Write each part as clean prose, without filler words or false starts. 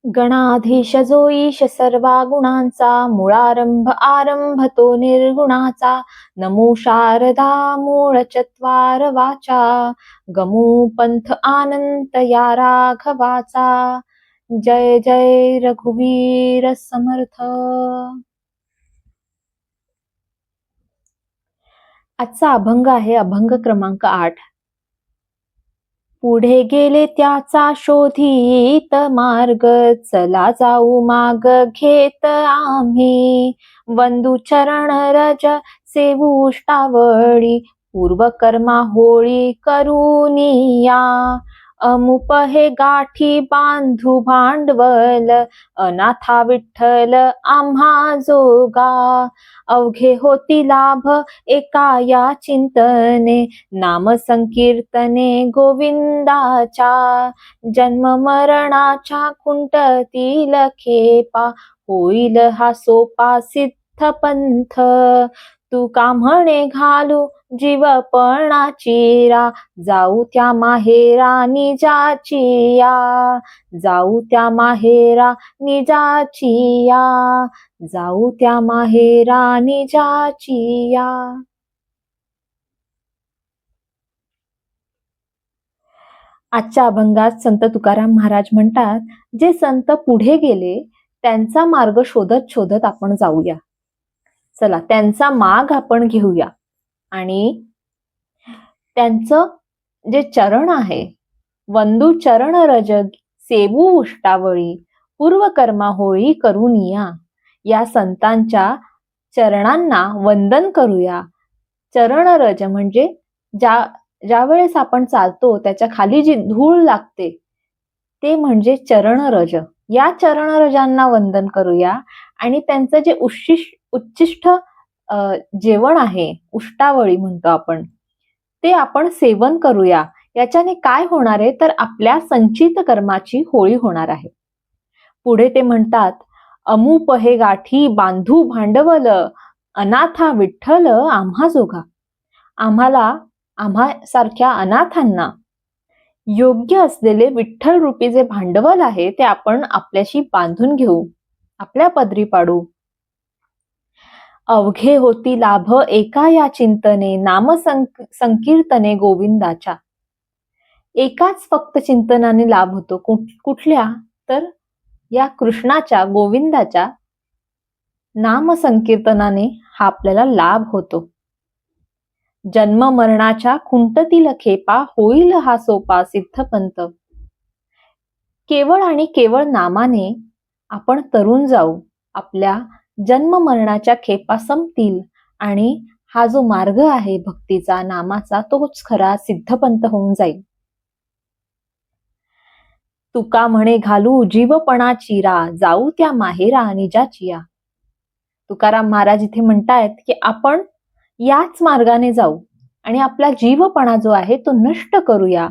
गणाधीश जो ईश सर्वा गुणांचा, मूळारंभ आरंभ तो निर्गुणाचा. नमो शारदा मूळ चत्वार वाचा, गमू पंथ आनंत या राघवाचा. जय जय रघुवीर समर्थ. आजचा अभंग आहे अभंग क्रमांक 8. पुढे गेले त्याचा शोधित मार्ग, चला जाऊ माग घेत आम्ही. वंदू चरण रज सेवू उष्टावळी, पूर्वकर्मा होळी करूनिया. अमुप हे गाठी बांधू भांडवल, अनाथा विठ्ठल आम्हा जोगा. अवघे होती लाभ एका या चिंतने, नाम संकीर्तने गोविंदाच्या. जन्म मरणाच्या कुंटतील खेपा, होईल हा सोपा सिद्ध पंथ. तू का म्हणे घालू जीवपणाची रा, जाऊ त्या माहेरा निजाची या. जाऊ त्या माहेरा निजाची या, जाऊ त्या माहेरा निजाची या. आजच्या अभंगात संत तुकाराम महाराज म्हणतात, जे संत पुढे गेले त्यांचा मार्ग शोधत शोधत आपण जाऊया. चला त्यांचा माग आपण घेऊया आणि त्यांचं जे चरण आहे, वंदू चरण रज सेवू उष्टावळी, पूर्वकर्मा होळी करूनिया. या संतांच्या चरणांना वंदन करूया. चरण रज म्हणजे ज्या वेळेस आपण चालतो त्याच्या खाली जी धूळ लागते ते म्हणजे चरणरज. या चरणरजांना वंदन करूया आणि त्यांचं जे उच्छिष्ट जेवण आहे, उष्टावळी म्हणतो आपण, ते आपण सेवन करूया. याच्याने काय होणार आहे तर आपल्या संचित कर्माची होळी होणार आहे. पुढे ते म्हणतात, अमुप हे गाठी बांधू भांडवल, अनाथा विठ्ठल आम्हा जोगा. आम्हा सारख्या अनाथांना योग्य असलेले विठ्ठल रूपी जे भांडवल आहे ते आपण आपल्याशी बांधून घेऊ, आपल्या पदरी पाडू. अवघे होती लाभ एका या चिंतने, नाम संकीर्तने गोविंदाच्या. एकाच फक्त चिंतनाने लाभ होतो. कुठल्या तर या कृष्णाच्या, गोविंदाच्या नाम संकीर्तनाने हा आपल्याला लाभ होतो. जन्म मरणाच्या खुंटतील खेपा, होईल हा सोपा सिद्ध पंथ. केवळ आणि केवळ नामाने आपण तरुण जाऊ, आपल्या जन्म मरणाच्या खेपा संपतील आणि हा जो मार्ग आहे भक्तीचा, नामाचा, तोच खरा सिद्धपंथ होऊन जाईल. तुका म्हणे घालू जीवपणाची रा, जाऊ त्या माहेरा निजाची या. तुकाराम महाराज इथे म्हणतायत की आपण याच मार्गाने जाऊ आणि आपला जीवपणा जो आहे तो नष्ट करूया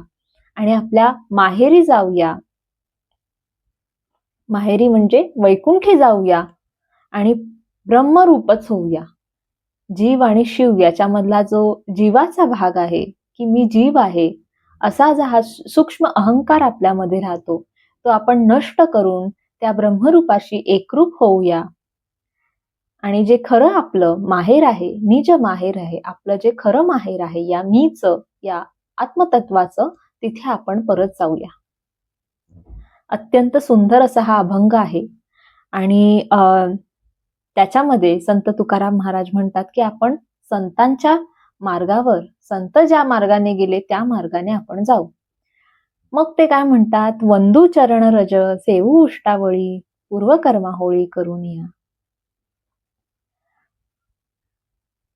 आणि आपल्या माहेरी जाऊया. माहेरी म्हणजे वैकुंठी जाऊया आणि ब्रह्मरूपच होऊया. जीव आणि शिव याच्यामधला जो जीवाचा भाग आहे की मी जीव आहे, असा जो हा सूक्ष्म अहंकार आपल्यामध्ये राहतो तो आपण नष्ट करून त्या ब्रह्मरूपाशी एकरूप होऊया. आणि जे खरं आपलं माहेर आहे, निज माहेर आहे, आपलं जे खरं माहेर आहे या मीच, या आत्मतत्वाचं, तिथे आपण परत जाऊया. अत्यंत सुंदर असा हा अभंग आहे आणि त्याच्यामध्ये संत तुकाराम महाराज म्हणतात की आपण संतांच्या मार्गावर, संत ज्या मार्गाने गेले त्या मार्गाने आपण जाऊ. मग ते काय म्हणतात, वंदू चरण रज सेवू उष्टावळी, पूर्वकर्मा होळी करूनिया.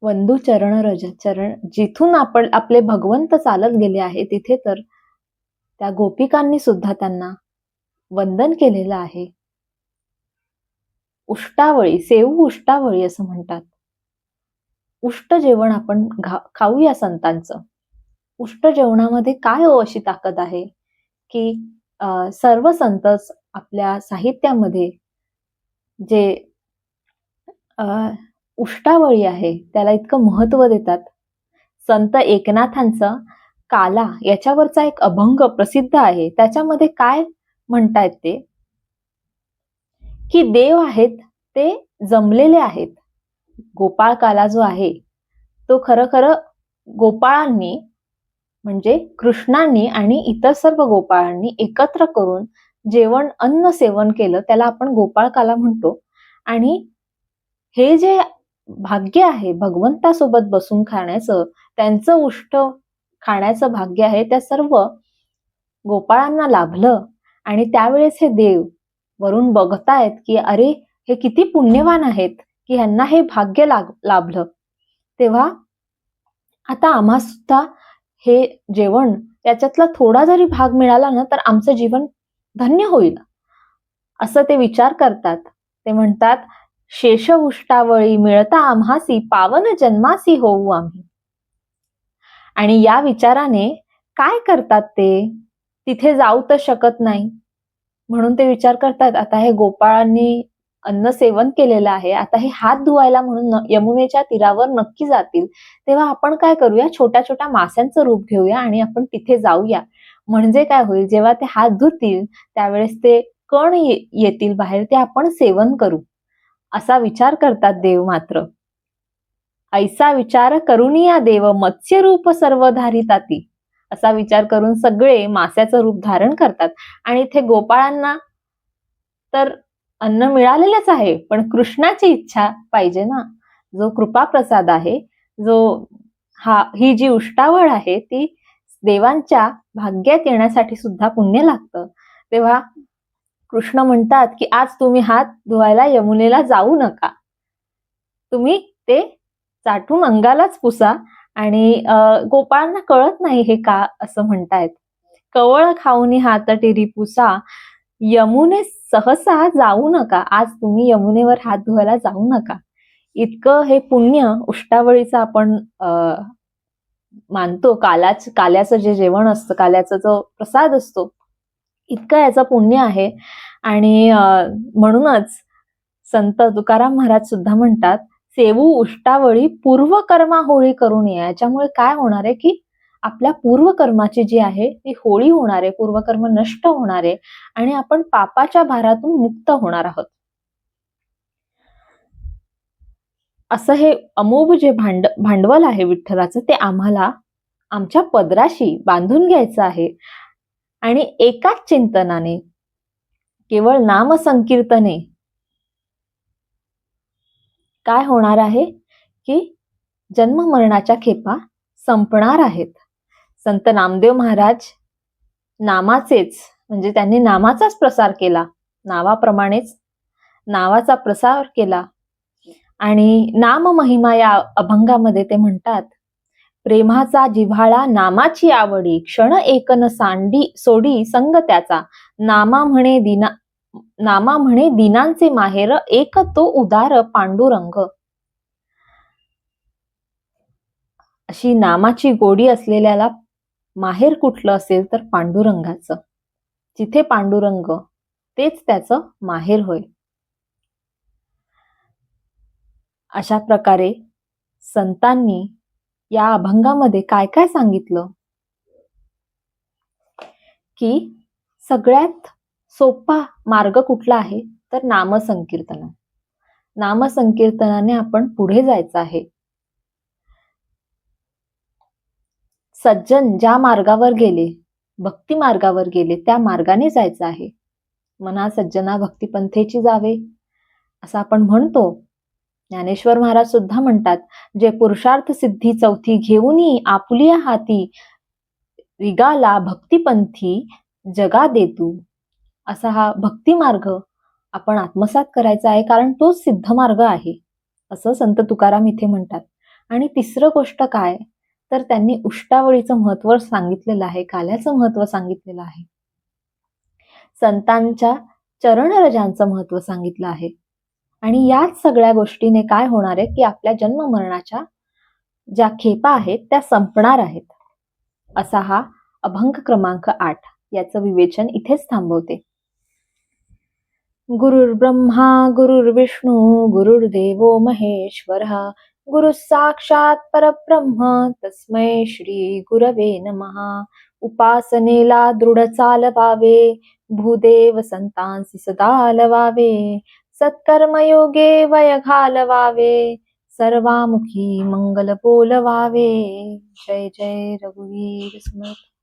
वंदू चरण रज, चरण जिथून आपण आपले भगवंत चालत गेले आहे तिथे तर त्या गोपिकांनी सुद्धा त्यांना वंदन केलेलं आहे. उष्टावळी, सेवू उष्टावळी असं म्हणतात. उष्ट जेवण आपण खाऊया संतांचं. उष्ट जेवणामध्ये काय अशी ताकद आहे की सर्व संतच आपल्या साहित्यामध्ये जे उष्टावळी आहे त्याला इतकं महत्व देतात. संत एकनाथांचं काला याच्यावरचा एक अभंग प्रसिद्ध आहे. त्याच्यामध्ये काय म्हणतायत ते, की देव आहेत ते जमलेले आहेत. गोपाळकाला जो आहे तो खरं गोपाळांनी म्हणजे कृष्णांनी आणि इतर सर्व गोपाळांनी एकत्र करून जेवण अन्न सेवन केलं, त्याला आपण गोपाळकाला म्हणतो. आणि हे जे भाग्य आहे भगवंतासोबत बसून खाण्याचं, त्यांचं उष्ट खाण्याचं भाग्य आहे, त्या सर्व गोपाळांना लाभलं. आणि त्यावेळेस हे देव वरून बघतायत की अरे हे किती पुण्यवान आहेत की ह्यांना हे भाग्य लाभलं. तेव्हा आता आम्हा सुद्धा हे जेवण त्याच्यातला थोडा जरी भाग मिळाला ना तर आमचं जीवन धन्य होईल, असं ते विचार करतात. ते म्हणतात, शेष उष्टावळी मिळता आम्हासी पावन जन्मासी होऊ आम्ही. आणि या विचाराने काय करतात ते, तिथे जाऊ तर शकत नाही म्हणून ते विचार करतात आता हे गोपाळांनी अन्न सेवन केलेलं आहे, आता हे हात धुवायला म्हणून यमुनेच्या तीरावर नक्की जातील, तेव्हा आपण काय करूया, छोट्या छोट्या माशांचं रूप घेऊया आणि आपण तिथे जाऊया. म्हणजे काय होईल, जेव्हा ते हात धुतील त्यावेळेस ते कण येतील बाहेर, ते आपण सेवन करू, असा विचार करतात देव. मात्र ऐसा विचार करुनिया देव मत्स्य रूप सर्व धारिताती, असा विचार करून सगळे मास्याचं रूप धारण करतात. आणि इथे गोपाळांना तर अन्न मिळालेलंच आहे, पण कृष्णाची इच्छा पाहिजे ना, जो कृपा प्रसाद आहे, जो ही जी उष्टावळ आहे ती देवांच्या भाग्यात येण्यासाठी सुद्धा पुण्य लागतं. तेव्हा कृष्ण म्हणतात की आज तुम्ही हात धुवायला यमुनेला जाऊ नका, तुम्ही ते चाटून अंगालाच पुसा. आणि गोपाळांना कळत नाही हे का असं म्हणतायत. कवळ खाऊनी हात टिरी पुसा, यमुने सहसा जाऊ नका, आज तुम्ही यमुनेवर हात धुवायला जाऊ नका. इतकं हे पुण्य उष्टावळीचं आपण मानतो. काल्याचं जे जेवण असतं, काल्याचा जो प्रसाद असतो, इतकं याचं पुण्य आहे. आणि म्हणूनच संत तुकाराम महाराज सुद्धा म्हणतात, सेवू उष्टावळी पूर्वकर्मा होळी करून या. याच्यामुळे काय होणार आहे की आपल्या पूर्वकर्माची जी आहे ती होळी होणार आहे, पूर्वकर्म नष्ट होणार आहे आणि आपण पापाच्या भारातून मुक्त होणार आहोत. असं हे अमोघ जे भांडवल आहे विठ्ठलाचं, ते आम्हाला आमच्या पदराशी बांधून घ्यायचं आहे. आणि एकाच चिंतनाने, केवळ नाम संकीर्तने काय होणार आहे की जन्म मरणाच्या खेपा संपणार आहेत. संत नामदेव महाराज नामाचेच म्हणजे त्यांनी नामाचाच प्रसार केला, नावाप्रमाणेच नावाचा प्रसार केला. आणि नाम महिमा या अभंगामध्ये ते म्हणतात, प्रेमाचा जिव्हाळा नामाची आवडी, क्षण एकन सोडी संग त्याचा, नामा म्हणे दिनांचे माहेर, एक तो उदार पांडुरंग. अशी नामाची गोडी असलेल्याला माहेर कुठलं असेल तर पांडुरंगाचं. जिथे पांडुरंग तेच त्याचं माहेर होय. अशा प्रकारे संतांनी या अभंगामध्ये काय काय सांगितलं की सगळ्यात सोपा मार्ग कुठला आहे तर नामसंकीर्तन. नामसंकीर्तनाने आपण पुढे जायचं आहे. सज्जन ज्या मार्गावर गेले, भक्ती मार्गावर गेले, त्या मार्गाने जायचं आहे. मना सज्जना भक्तिपंथेची जावे असं आपण म्हणतो. ज्ञानेश्वर महाराज सुद्धा म्हणतात, जे पुरुषार्थ सिद्धी चौथी घेऊनी आपुलिया हाती, विगाला भक्तिपंथी जगा देतू. असा हा भक्ती मार्ग आपण आत्मसात करायचा आहे, कारण तो सिद्ध मार्ग आहे असं संत तुकाराम इथे म्हणतात. आणि तिसरं गोष्ट काय तर त्यांनी उष्टावळीचं महत्व सांगितलेलं आहे, काल्याचं महत्व सांगितलेलं आहे, संतांच्या चरणरजांचं महत्व सांगितलं आहे. आणि याच सगळ्या गोष्टीने काय होणार आहे की आपल्या जन्म मरणाच्या ज्या खेपा आहेत त्या संपणार आहेत. असा हा अभंग क्रमांक 8 याचं विवेचन इथेच थांबवते. गुरुर्ब्रह्मा गुरुर्विष्णू गुरुर्देवो महेश्वरः, गुरु साक्षात परब्रह्म तस्मै श्री गुरवे नमः. उपासनेला दृढ चालवावे, भूदेव संतांसी सदा लवावे, सत्कर्मयोगे वय घालवावे, सर्वामुखी मंगल बोलवावे. जय जय रघुवीर समर्थ.